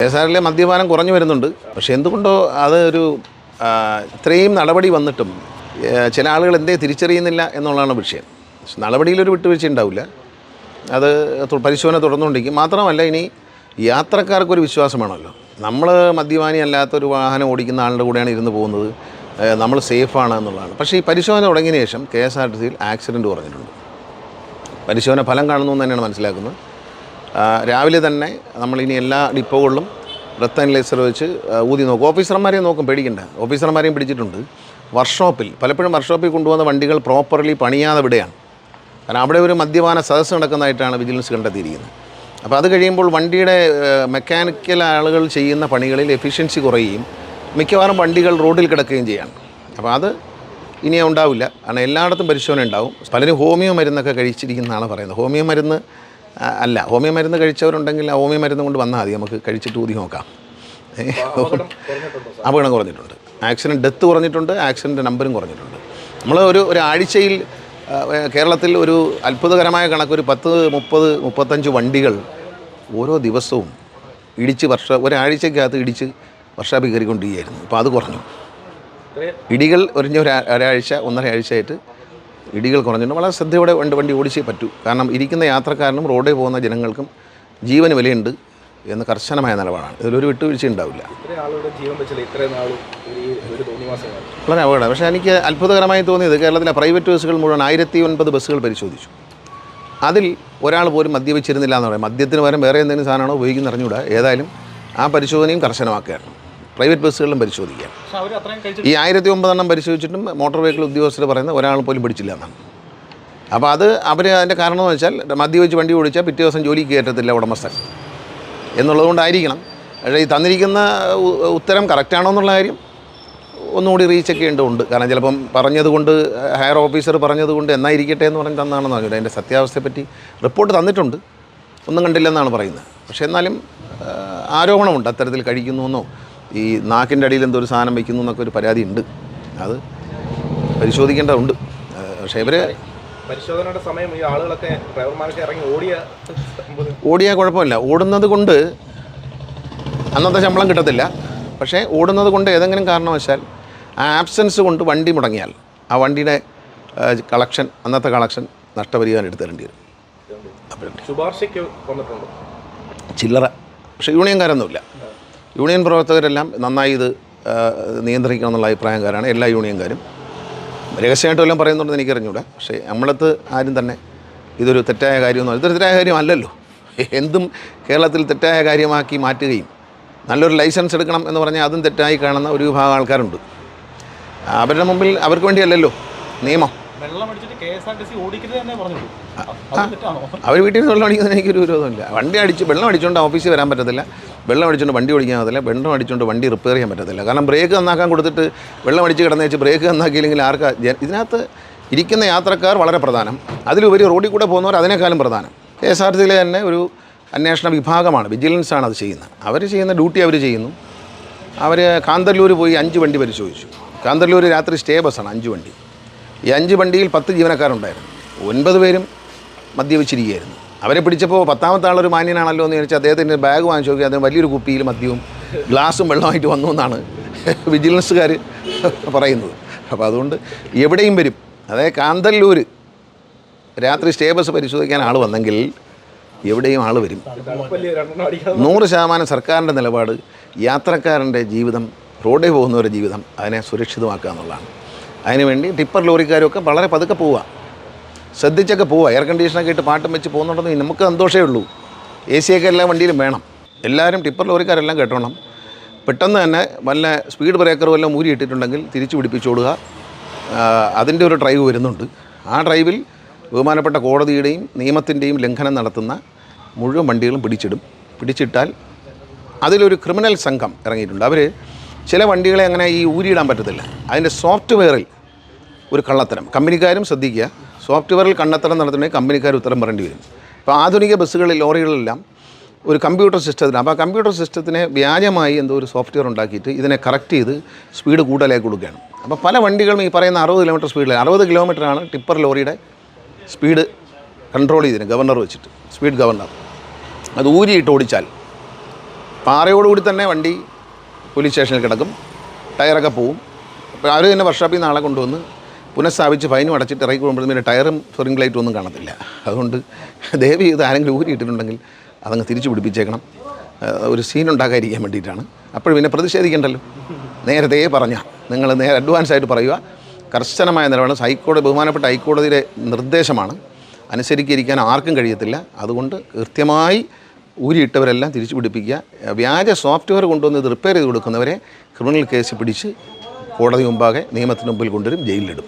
KSRTC മദ്യപാനം കുറഞ്ഞു വരുന്നുണ്ട്. പക്ഷേ എന്തുകൊണ്ടോ അതൊരു ഇത്രയും നടപടി വന്നിട്ടും ചില ആളുകൾ എന്തേ തിരിച്ചറിയുന്നില്ല എന്നുള്ളതാണ് വിഷയം. നടപടിയിലൊരു വിട്ടുവീഴ്ച ഉണ്ടാവില്ല. അത് പരിശോധന തുടർന്നുകൊണ്ടിരിക്കും. മാത്രമല്ല ഇനി യാത്രക്കാർക്കൊരു വിശ്വാസം വേണമല്ലോ. നമ്മൾ മദ്യപാനി അല്ലാത്തൊരു വാഹനം ഓടിക്കുന്ന ആളുടെ കൂടെയാണ് ഇരുന്ന് പോകുന്നത്, നമ്മൾ സേഫാണ് എന്നുള്ളതാണ്. പക്ഷേ ഈ പരിശോധന തുടങ്ങിയതിന് ശേഷം KSRTCയിൽ ആക്സിഡൻറ്റ് കുറഞ്ഞിട്ടുണ്ട്. പരിശോധന ഫലം കാണുന്നു എന്ന് തന്നെയാണ് മനസ്സിലാക്കുന്നത്. രാവിലെ തന്നെ നമ്മളിനി എല്ലാ ഡിപ്പോകളിലും ബ്രത്ത് അനലൈസർ വെച്ച് ഊതി നോക്കും. ഓഫീസർമാരെയും നോക്കും, പേടിക്കണ്ട. ഓഫീസർമാരെയും പിടിച്ചിട്ടുണ്ട്. വർക്ക്ഷോപ്പിൽ പലപ്പോഴും വർക്ക്ഷോപ്പിൽ കൊണ്ടുവന്ന വണ്ടികൾ പ്രോപ്പർലി പണിയാതെ വിടുകയാണ്. കാരണം അവിടെ ഒരു മദ്യപാന സദസ്സ് നടക്കുന്നതായിട്ടാണ് വിജിലൻസ് കണ്ടെത്തിയിരിക്കുന്നത്. അപ്പോൾ അത് കഴിയുമ്പോൾ വണ്ടിയുടെ മെക്കാനിക്കൽ ആളുകൾ ചെയ്യുന്ന പണികളിൽ എഫിഷ്യൻസി കുറയുകയും മിക്കവാറും വണ്ടികൾ റോഡിൽ കിടക്കുകയും ചെയ്യാണ്. അപ്പോൾ അത് ഇനി ഉണ്ടാവില്ല. കാരണം എല്ലായിടത്തും പരിശോധന ഉണ്ടാവും. പലരും ഹോമിയോ മരുന്നൊക്കെ കഴിച്ചിരിക്കുന്നതാണ് പറയുന്നത്. ഹോമിയോ മരുന്ന് കഴിച്ചവരുണ്ടെങ്കിൽ ആ ഹോമിയോ മരുന്ന് കൊണ്ട് വന്നാൽ മതി, നമുക്ക് കഴിച്ചിട്ട് ഊതി നോക്കാം. അപകടം കുറഞ്ഞിട്ടുണ്ട്, ആക്സിഡൻറ്റ് ഡെത്ത് കുറഞ്ഞിട്ടുണ്ട്, ആക്സിഡൻറ്റ് നമ്പറും കുറഞ്ഞിട്ടുണ്ട്. നമ്മൾ ഒരു ആഴ്ചയിൽ കേരളത്തിൽ ഒരു അത്ഭുതകരമായ കണക്ക് ഒരു 30-35 വണ്ടികൾ ഓരോ ദിവസവും ഇടിച്ച് ഒരാഴ്ചക്കകത്ത് ഇടിച്ച് വർഷാപ്പിൽ കയറിക്കൊണ്ടിരിക്കുകയായിരുന്നു. അപ്പോൾ അത് കുറഞ്ഞു. ഇടികൾ ഒന്നര ആഴ്ചയായിട്ട് ഇടികൾ കുറഞ്ഞിട്ടുണ്ട്. വളരെ ശ്രദ്ധയോടെ വണ്ടി ഓടിച്ചേ പറ്റൂ. കാരണം ഇരിക്കുന്ന യാത്രക്കാരനും റോഡിൽ പോകുന്ന ജനങ്ങൾക്കും ജീവന് വിലയുണ്ട് എന്ന് കർശനമായ നിലപാടാണ്. ഇതിലൊരു വിട്ടുവീഴ്ച ഉണ്ടാവില്ല. വളരെ അപകടം. പക്ഷേ എനിക്ക് അത്ഭുതകരമായി തോന്നിയത് കേരളത്തിലെ പ്രൈവറ്റ് ബസ്സുകൾ മുഴുവൻ 1009 ബസ്സുകൾ പരിശോധിച്ചു. അതിൽ ഒരാൾ പോലും മദ്യപിച്ചിരുന്നില്ല എന്ന് പറയാം. മദ്യത്തിന് പകരം വേറെ എന്തെങ്കിലും സാധനമാണോ ഉപയോഗിക്കുന്ന അറിഞ്ഞുകൂടാ. ഏതായാലും ആ പരിശോധനയും കർശനമാക്കുകയാണ്. പ്രൈവറ്റ് ബസ്സുകളിലും പരിശോധിക്കാം. ഈ 1009 പരിശോധിച്ചിട്ടും മോട്ടോർ വെഹിക്കിൾ ഉദ്യോഗസ്ഥർ പറയുന്നത് ഒരാൾ പോലും പിടിച്ചില്ല എന്നാണ്. അപ്പോൾ അത് അതിൻ്റെ കാരണം എന്ന് വെച്ചാൽ മദ്യപിച്ച് വണ്ടി ഓടിച്ചാൽ പിറ്റേ ദിവസം ജോലിക്ക് കയറ്റത്തില്ല ഉടമസ്ഥൻ എന്നുള്ളതുകൊണ്ടായിരിക്കണം. പക്ഷേ ഈ തന്നിരിക്കുന്ന ഉത്തരം കറക്റ്റാണോ എന്നുള്ള കാര്യം ഒന്നുകൂടി റീചെക്ക് ചെയ്യേണ്ടതുണ്ട്. കാരണം ചിലപ്പം പറഞ്ഞതുകൊണ്ട് ഹയർ ഓഫീസർ പറഞ്ഞതുകൊണ്ട് എന്നായിരിക്കട്ടെ എന്ന് പറഞ്ഞ് തന്നാണെന്ന് പറഞ്ഞില്ല. അതിൻ്റെ സത്യാവസ്ഥയെപ്പറ്റി റിപ്പോർട്ട് തന്നിട്ടുണ്ട്, ഒന്നും കണ്ടില്ലെന്നാണ് പറയുന്നത്. പക്ഷേ എന്നാലും ആരോപണമുണ്ട് അത്തരത്തിൽ കഴിക്കുന്നുവെന്നോ ഈ നാക്കിൻ്റെ അടിയിൽ എന്തോ ഒരു സാധനം വയ്ക്കുന്നു എന്നൊക്കെ ഒരു പരാതി ഉണ്ട്. അത് പരിശോധിക്കേണ്ടതുണ്ട്. പക്ഷേ ഇവർ പരിശോധനയുടെ സമയം ഈ ആളുകളൊക്കെ ഡ്രൈവർമാരൊക്കെ ഇറങ്ങി ഓടിയാൽ കുഴപ്പമില്ല. ഓടുന്നത് കൊണ്ട് അന്നത്തെ ശമ്പളം കിട്ടത്തില്ല. പക്ഷേ ഓടുന്നത് കൊണ്ട് ഏതെങ്കിലും കാരണവശാൽ ആ ആബ്സെൻസ് കൊണ്ട് വണ്ടി മുടങ്ങിയാൽ ആ വണ്ടിയുടെ അന്നത്തെ കളക്ഷൻ നഷ്ടപരിഹാരം എടുത്ത് തരേണ്ടി വരും. ശുപാർശയ്ക്ക് വന്നിട്ടുണ്ട് ചില്ലറ. പക്ഷേ യൂണിയൻകാരൊന്നുമില്ല. യൂണിയൻ പ്രവർത്തകരെല്ലാം നന്നായി ഇത് നിയന്ത്രിക്കണം എന്നുള്ള അഭിപ്രായക്കാരാണ് എല്ലാ യൂണിയൻകാരും. രഹസ്യമായിട്ടും എല്ലാം പറയുന്നുണ്ടെന്ന് എനിക്കറിഞ്ഞൂടാ. പക്ഷേ നമ്മളത്ത് ആരും തന്നെ ഇതൊരു തെറ്റായ കാര്യമൊന്നും ഇതൊരു തെറ്റായ കാര്യമല്ലല്ലോ. എന്തും കേരളത്തിൽ തെറ്റായ കാര്യമാക്കി മാറ്റുകയും നല്ലൊരു ലൈസൻസ് എടുക്കണം എന്ന് പറഞ്ഞാൽ അതും തെറ്റായി കാണുന്ന ഒരു വിഭാഗം ആൾക്കാരുണ്ട്. അവരുടെ മുമ്പിൽ അവർക്ക് വേണ്ടിയല്ലല്ലോ നിയമം. അവർ വീട്ടിൽ നിന്ന് വെള്ളം അടിക്കുന്നതിന് എനിക്കൊരു വിരോധമില്ല. വെള്ളം അടിച്ചുകൊണ്ട് ഓഫീസിൽ വരാൻ പറ്റത്തില്ല, വെള്ളം അടിച്ചുകൊണ്ട് വണ്ടി ഓടിക്കാൻ പറ്റില്ല, വെള്ളം അടിച്ചുകൊണ്ട് വണ്ടി റിപ്പയർ ചെയ്യാൻ പറ്റത്തില്ല. കാരണം ബ്രേക്ക് നന്നാക്കാൻ കൊടുത്തിട്ട് വെള്ളം അടിച്ച് കിടന്നു വെച്ച് ബ്രേക്ക് നന്നാക്കിയില്ലെങ്കിൽ ഇതിനകത്ത് ഇരിക്കുന്ന യാത്രക്കാർ വളരെ പ്രധാനം. അതിലുപരി റോഡിൽ കൂടെ പോകുന്നവർ അതിനേക്കാളും പ്രധാനം. KSRTCയിലെ തന്നെ ഒരു അന്വേഷണ വിഭാഗമാണ്, വിജിലൻസാണ് അത് ചെയ്യുന്നത്. അവർ ചെയ്യുന്ന ഡ്യൂട്ടി അവർ ചെയ്യുന്നു. അവർ കാന്തല്ലൂർ പോയി 5 വണ്ടി പരിശോധിച്ചു. കാന്തല്ലൂർ രാത്രി സ്റ്റേ ബസ്സാണ് 5 വണ്ടി. ഈ 5 വണ്ടിയിൽ 10 ജീവനക്കാരുണ്ടായിരുന്നു. 9 പേരും മദ്യപിച്ചിരിക്കുകയായിരുന്നു. അവരെ പിടിച്ചപ്പോൾ 10ാമത്തെ ആളൊരു മാന്യനാണല്ലോ എന്ന് വിചാരിച്ച് അദ്ദേഹത്തിൻ്റെ ബാഗ് വാങ്ങിച്ചു നോക്കി. അദ്ദേഹം വലിയൊരു കുപ്പിയിൽ മദ്യവും ഗ്ലാസും വെള്ളമായിട്ട് വന്നു എന്നാണ് വിജിലൻസുകാർ പറയുന്നത്. അപ്പോൾ അതുകൊണ്ട് എവിടെയും വരും. അതായത് കാന്തല്ലൂർ രാത്രി സ്റ്റേ ബസ് പരിശോധിക്കാൻ ആൾ വന്നെങ്കിൽ എവിടെയും ആൾ വരും. 100% സർക്കാരിൻ്റെ നിലപാട് യാത്രക്കാരൻ്റെ ജീവിതം, റോഡിൽ പോകുന്നവരുടെ ജീവിതം അതിനെ സുരക്ഷിതമാക്കുക എന്നുള്ളതാണ്. അതിനുവേണ്ടി ടിപ്പർ ലോറിക്കാരൊക്കെ വളരെ പതുക്കെ പോവുക, ശ്രദ്ധിച്ചൊക്കെ പോവുക. എയർ കണ്ടീഷനൊക്കെ ഇട്ട് പാട്ടും വെച്ച് പോകുന്നുണ്ടെന്ന് നമുക്ക് സന്തോഷമേ ഉള്ളൂ. AC ഒക്കെ എല്ലാ വണ്ടിയിലും വേണം. എല്ലാവരും ടിപ്പർ ലോറിക്കാരെല്ലാം കേട്ടോണം. പെട്ടെന്ന് തന്നെ വല്ല സ്പീഡ് ബ്രേക്കർ വല്ലതും ഊരി ഇട്ടിട്ടുണ്ടെങ്കിൽ തിരിച്ചു പിടിപ്പിച്ചോടുക. അതിൻ്റെ ഒരു ഡ്രൈവ് വരുന്നുണ്ട്. ആ ഡ്രൈവിൽ ബഹുമാനപ്പെട്ട കോടതിയുടെയും നിയമത്തിൻ്റെയും ലംഘനം നടത്തുന്ന മുഴുവൻ വണ്ടികളും പിടിച്ചിട്ടാൽ അതിലൊരു ക്രിമിനൽ സംഘം ഇറങ്ങിയിട്ടുണ്ട്. അവർ ചില വണ്ടികളെ അങ്ങനെ ഈ ഊരിയിടാൻ പറ്റത്തില്ല. അതിൻ്റെ സോഫ്റ്റ്വെയറിൽ ഒരു കള്ളത്തരം, കമ്പനിക്കാരും ശ്രദ്ധിക്കുക, സോഫ്റ്റ്വെയറിൽ കള്ളത്തരം നടത്തുന്നതിന് കമ്പനിക്കാർ ഉത്തരം പറയേണ്ടി വരും. ഇപ്പോൾ ആധുനിക ബസ്സുകളിൽ ലോറികളിലെല്ലാം ഒരു കമ്പ്യൂട്ടർ സിസ്റ്റത്തിന്, അപ്പോൾ ആ കമ്പ്യൂട്ടർ സിസ്റ്റത്തിന് വ്യാജമായി എന്തോ ഒരു സോഫ്റ്റ്വെയർ ഉണ്ടാക്കിയിട്ട് ഇതിനെ കറക്റ്റ് ചെയ്ത് സ്പീഡ് കൂടുതലായി കൊടുക്കുകയാണ്. അപ്പോൾ പല വണ്ടികളും ഈ പറയുന്ന 60 കിലോമീറ്റർ സ്പീഡിൽ 60 കിലോമീറ്ററാണ് ടിപ്പർ ലോറിയുടെ സ്പീഡ് കൺട്രോൾ ചെയ്തിന് ഗവർണർ വെച്ചിട്ട്, സ്പീഡ് ഗവർണർ. അത് ഊരിയിട്ട് ഓടിച്ചാൽ പാറയോടുകൂടി തന്നെ വണ്ടി പോലീസ് സ്റ്റേഷനിൽ കിടക്കും, ടയറൊക്കെ പോവും. അപ്പോൾ അവർ തന്നെ വർക്ക്ഷോപ്പിൽ നിന്ന് ആളെ കൊണ്ടുവന്ന് പുനഃസ്ഥാപിച്ച് ഫൈനും അടച്ചിട്ട് ഇറക്കി കൊണ്ടുവരുമ്പോൾ പിന്നെ ടയറും സ്പ്രിംഗ് ലൈറ്റും ഒന്നും കാണത്തില്ല. അതുകൊണ്ട് ദയവ് ചെയ്ത് ആരെങ്കിലും ഊരിയിട്ടിട്ടുണ്ടെങ്കിൽ അതങ്ങ് തിരിച്ചു പിടിപ്പിച്ചേക്കണം. ഒരു സീൻ ഉണ്ടാക്കാതിരിക്കാൻ വേണ്ടിയിട്ടാണ്. അപ്പോൾ പിന്നെ പ്രതിഷേധിക്കേണ്ടല്ലോ. നേരത്തെ പറഞ്ഞാൽ നിങ്ങൾ അഡ്വാൻസായിട്ട് പറയുക. കർശനമായ നിലപാട് ഹൈക്കോടതി, ബഹുമാനപ്പെട്ട ഹൈക്കോടതിയുടെ നിർദ്ദേശമാണ്. അനുസരിക്കാൻ ആർക്കും കഴിയത്തില്ല. അതുകൊണ്ട് കൃത്യമായി ഊരിയിട്ടവരെല്ലാം തിരിച്ചു പിടിപ്പിക്കുക. വ്യാജ സോഫ്റ്റ്വെയർ കൊണ്ടുവന്ന് ഇത് റിപ്പയർ ചെയ്ത് കൊടുക്കുന്നവരെ ക്രിമിനൽ കേസ് പിടിച്ച് കോടതി മുമ്പാകെ നിയമത്തിന് മുമ്പിൽ കൊണ്ടുവരും, ജയിലിലിടും.